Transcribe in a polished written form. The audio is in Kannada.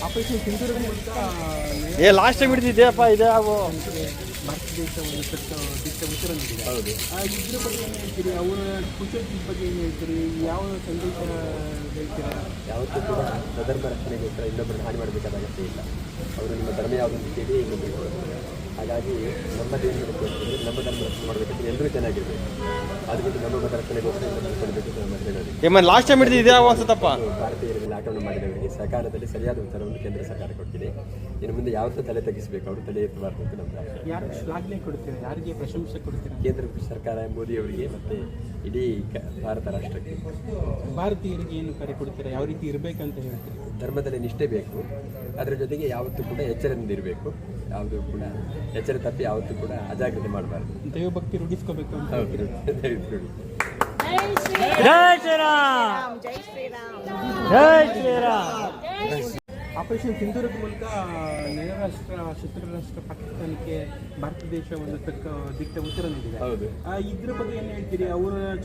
ಆಪರೇಷನ್ ಸಿಂಧೂರದ ಮೂಲಕ ಲಾಸ್ಟ್ ಟೈಮ್ ಹಿಡಿದಿದೆಯಪ್ಪ ಇದೆ ಅವು ಭಾರತ ದೇಶ ಒಂದು ದಿಟ್ಟ ಉತ್ತರ ನೀಡಿದೆ. ಹೌದು. ಇದ್ರ ಬಗ್ಗೆ ಏನು ಹೇಳ್ತೀರಿ? ಅವರ ಕುಶಲತೆ ಬಗ್ಗೆ ಏನು ಹೇಳ್ತೀರಿ? ಯಾವ ಸಂದೇಶ ಹೇಳ್ತೀರಾ? ಯಾವತ್ತೂ ಕೂಡ ಸ್ವಧರ್ಮ ರಕ್ಷಣೆಗೋಸ್ಕರ ಇನ್ನೊಬ್ಬರನ್ನು ಹಾನಿ ಮಾಡಬೇಕಾದ ಅಗತ್ಯ ಇಲ್ಲ. ಅವರು ನಿಮ್ಮ ಧರ್ಮ ಯಾವುದನ್ನು ಕೇಳಿ ಇನ್ನೊಬ್ಬರಿಗೆ ಕೊಡ್ತಾರೆ. ಹಾಗಾಗಿ ನಮ್ಮದೇನು ಹೇಳಬೇಕು, ನಮ್ಮ ಧರ್ಮ ರಕ್ಷಣೆ ಮಾಡಬೇಕಂದ್ರೆ ಎಲ್ಲರೂ ಚೆನ್ನಾಗಿರಬೇಕು. ಅದಕ್ಕಿಂತ ನಮ್ಮ ಮತ ರಕ್ಷಣೆಗೋಸ್ಕರ ಇನ್ನೊಬ್ಬರು ಕೊಡಬೇಕು ಅಂತ ನಮ್ಮ ಹೇಳೋದು. ಲಾಸ್ಟ್ ಟೈಮ್ ಹಿಡಿದಿದೆಯಾ ಅನ್ಸುತ್ತಪ್ಪ. ಭಾರತೀಯರ ಮೇಲೆ ಆಕ್ರಮಣ ಮಾಡಿದವರಿಗೆ ಸಕಾಲದಲ್ಲಿ ಸರಿಯಾದ ಉತ್ತರವನ್ನು ಕೇಂದ್ರ ಸರ್ಕಾರ ಕೊಟ್ಟಿದೆ. ಇನ್ನು ಮುಂದೆ ಯಾವತ್ತೂ ತಲೆ ತಗ್ಗಿಸಬೇಕು, ಅವರು ತಲೆ ಎತ್ತಬಾರ್ದು ಅಂತ ನಮ್ಮ ಆಶೆ. ಯಾರು ಶ್ಲಾಘನೆ ಕೊಡ್ತೀರಾ? ಯಾರಿಗೆ ಪ್ರಶಂಸೆ ಕೊಡ್ತೀರಾ? ಕೇಂದ್ರ ಸರ್ಕಾರ ಮೋದಿಯವರಿಗೆ ಮತ್ತು ಇಡೀ ಭಾರತ ರಾಷ್ಟ್ರಕ್ಕೆ. ಭಾರತೀಯರಿಗೆ ಏನು ಕರೆ ಕೊಡ್ತೀರಾ? ಯಾವ ರೀತಿ ಇರಬೇಕಂತ ಹೇಳ್ತೀರಿ? ಧರ್ಮದಲ್ಲಿ ನಿಷ್ಠೆ ಬೇಕು, ಅದರ ಜೊತೆಗೆ ಯಾವತ್ತೂ ಕೂಡ ಎಚ್ಚರದಿಂದ ಇರಬೇಕು. ಯಾವುದೂ ಕೂಡ ಎಚ್ಚರ ತಪ್ಪಿ ಯಾವತ್ತೂ ಕೂಡ ಅಜಾಗ್ರತೆ ಮಾಡಬಾರ್ದು. ದೈವಭಕ್ತಿ ರೂಢಿಸ್ಕೋಬೇಕು ಅಂತ. ಹೌದು, ದಯವಿಟ್ಟು ನೋಡಿ. ಜೈ ಶ್ರೀರಾಮ್, ಜೈ ಶ್ರೀರಾಮ್, ಜೈ ಶ್ರೀರಾಮ್. ಆಪರೇಷನ್ ಸಿಂಧೂರದ ಮೂಲಕ ನೆರೆ ರಾಷ್ಟ್ರ ಶತ್ರು ರಾಷ್ಟ್ರ ಪಾಕಿಸ್ತಾನಕ್ಕೆ ಭಾರತ ದೇಶ ಒಂದು ದಿಟ್ಟ ಉತ್ತರ ನೀಡಿದೆ. ಹೌದು. ಇದ್ರ ಬಗ್ಗೆ ಏನು ಹೇಳ್ತೀರಿ? ಅವರ